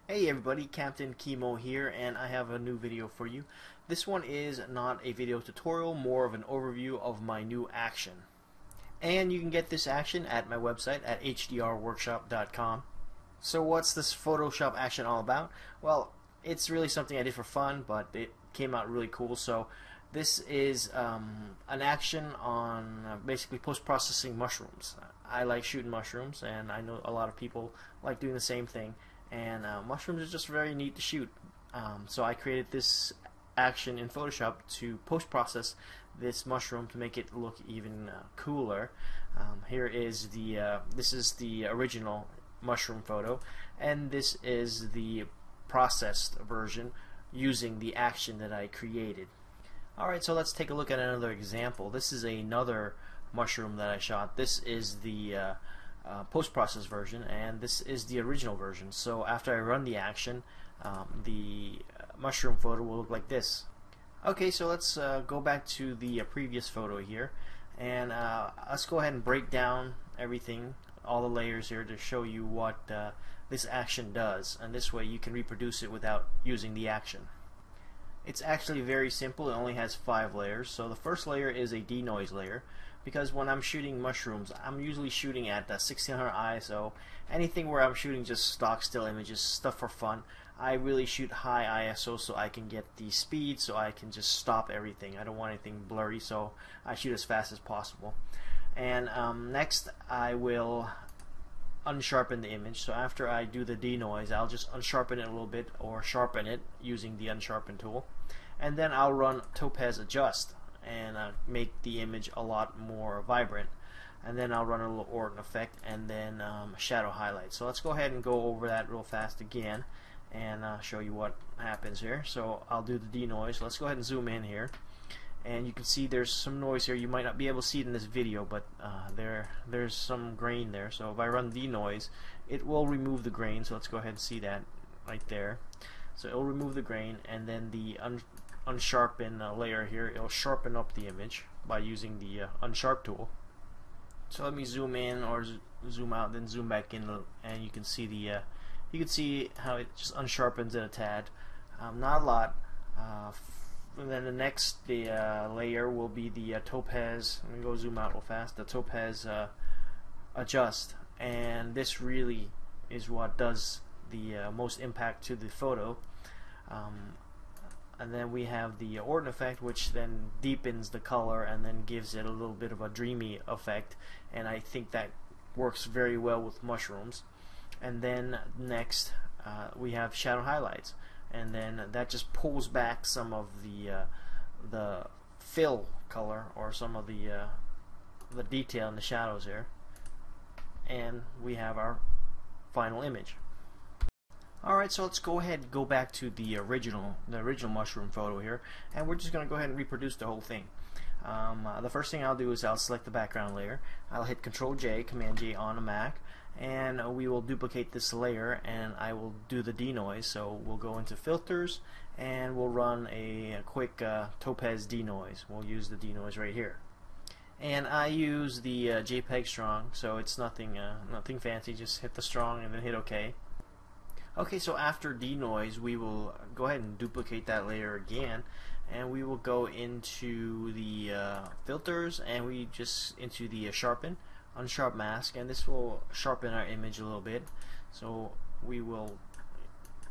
Hey everybody, Captain Kimo here, and I have a new video for you. This one is not a video tutorial, more of an overview of my new action. And you can get this action at my website at hdrworkshop.com. So what's this Photoshop action all about? Well, it's really something I did for fun, but it came out really cool. So this is an action on basically post-processing mushrooms. I like shooting mushrooms, and I know a lot of people like doing the same thing. And mushrooms are just very neat to shoot. So I created this action in Photoshop to post-process this mushroom to make it look even cooler. Here is this is the original mushroom photo, and this is the processed version using the action that I created. Alright, so let's take a look at another example. This is another mushroom that I shot. This is the post-process version, and this is the original version. So after I run the action, the mushroom photo will look like this. Okay, so let's go back to the previous photo here, and let's go ahead and break down everything, all the layers here, to show you what this action does, and this way you can reproduce it without using the action. It's actually very simple. It only has 5 layers. So the first layer is a denoise layer, because when I'm shooting mushrooms, I'm usually shooting at 1600 ISO. Anything where I'm shooting just stock still images, stuff for fun, I really shoot high ISO so I can get the speed, so I can just stop everything. I don't want anything blurry, so I shoot as fast as possible. And next I will unsharpen the image. So after I do the denoise, I'll just unsharpen it a little bit or sharpen it using the unsharpen tool, and then I'll run topaz adjust and make the image a lot more vibrant, and then I'll run a little Orton effect and then shadow highlight. So let's go ahead and go over that real fast again and show you what happens here. So I'll do the denoise. Let's go ahead and zoom in here, and you can see there's some noise here. You might not be able to see it in this video, but there's some grain there. So if I run denoise, it will remove the grain. So let's go ahead and see that right there. So it will remove the grain, and then the unsharpen layer here, it'll sharpen up the image by using the unsharp tool. So let me zoom in or zoom out, then zoom back in, and you can see you can see how it just unsharpens it a tad, not a lot. And then the next layer will be the topaz. Let me go zoom out real fast. The topaz adjust, and this really is what does the most impact to the photo. And then we have the Orton effect, which then deepens the color and then gives it a little bit of a dreamy effect, and I think that works very well with mushrooms. And then next we have shadow highlights, and then that just pulls back some of the fill color or some of the detail in the shadows here, and we have our final image. Alright, so let's go ahead and go back to the original mushroom photo here, and we're just going to go ahead and reproduce the whole thing. The first thing I'll do is I'll select the background layer. I'll hit Control J, Command J on a Mac, and we will duplicate this layer, and I will do the denoise. So we'll go into filters, and we'll run a quick topaz denoise. We'll use the denoise right here. And I use the JPEG strong, so it's nothing fancy. Just hit the strong and then hit OK. Okay, so after denoise, we will go ahead and duplicate that layer again, and we will go into the filters, and we just into the sharpen, unsharp mask, and this will sharpen our image a little bit. So we will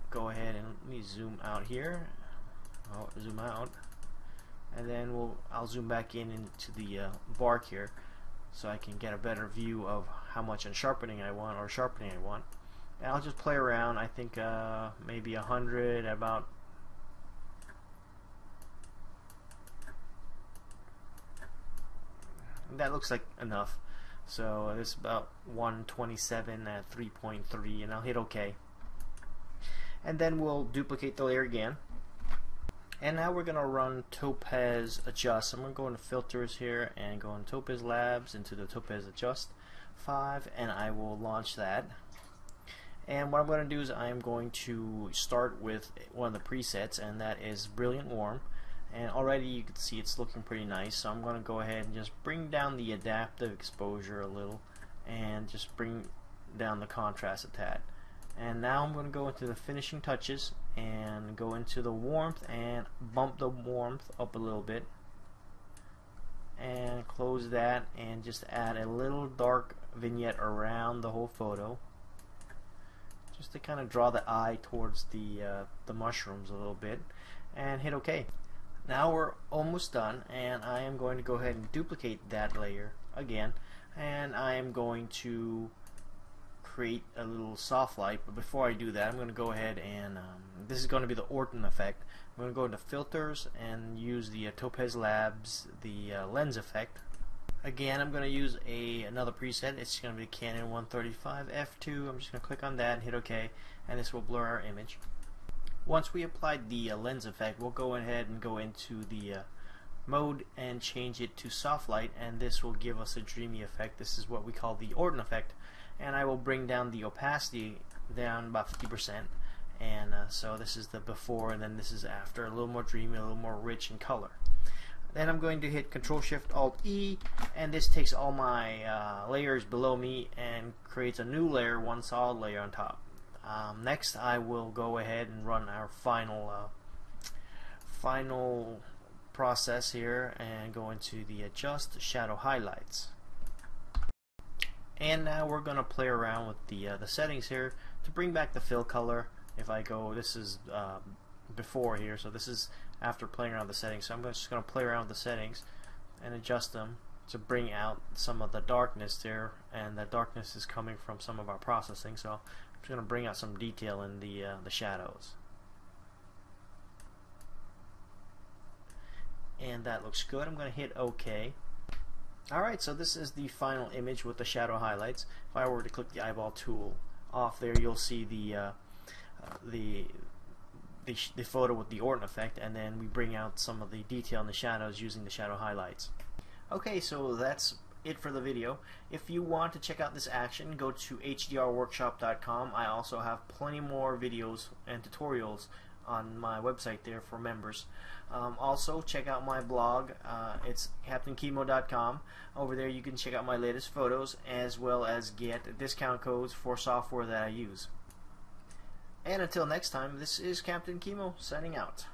go ahead and let me zoom out here. I'll zoom out, and then I'll zoom back in into the bark here, so I can get a better view of how much unsharpening I want or sharpening I want. And I'll just play around. I think maybe 100, about. That looks like enough. So it's about 127 at 3.3, and I'll hit OK. And then we'll duplicate the layer again. And now we're going to run topaz adjust. I'm going to go into filters here and go into topaz labs, into the topaz adjust 5, and I will launch that. And what I'm going to do is I'm going to start with one of the presets, and that is Brilliant Warm. And already you can see it's looking pretty nice, so I'm going to go ahead and just bring down the adaptive exposure a little and just bring down the contrast a tad. And now I'm going to go into the finishing touches and go into the warmth and bump the warmth up a little bit and close that and just add a little dark vignette around the whole photo just to kind of draw the eye towards the mushrooms a little bit, and hit OK. Now we're almost done, and I am going to go ahead and duplicate that layer again, and I am going to create a little soft light. But before I do that, I'm going to go ahead and this is going to be the Orton effect. I'm going to go into filters and use the Topaz Labs lens effect. Again, I'm going to use another preset. It's going to be Canon 135 f2. I'm just going to click on that and hit OK, and this will blur our image. Once we applied the lens effect, we'll go ahead and go into the mode and change it to soft light, and this will give us a dreamy effect. This is what we call the Orton effect, and I will bring down the opacity down about 50%, and so this is the before and then this is after, a little more dreamy, a little more rich in color. Then I'm going to hit Control Shift Alt E, and this takes all my layers below me and creates a new layer, one solid layer on top. Next I will go ahead and run our final process here and go into the Adjust Shadow Highlights. And now we're going to play around with the settings here to bring back the fill color. If I go, this is before here, so this is after playing around with the settings. So I'm just going to play around with the settings and adjust them to bring out some of the darkness there, and that darkness is coming from some of our processing. So I'm just going to bring out some detail in the shadows. And that looks good. I'm going to hit OK. Alright, so this is the final image with the shadow highlights. If I were to click the eyeball tool off there, you'll see the photo with the Orton effect, and then we bring out some of the detail in the shadows using the shadow highlights. Okay, so that's it for the video. If you want to check out this action, go to hdrworkshop.com. I also have plenty more videos and tutorials on my website there for members. Also check out my blog. It's CaptainKimo.com. Over there you can check out my latest photos as well as get discount codes for software that I use. And until next time, this is Captain Kimo signing out.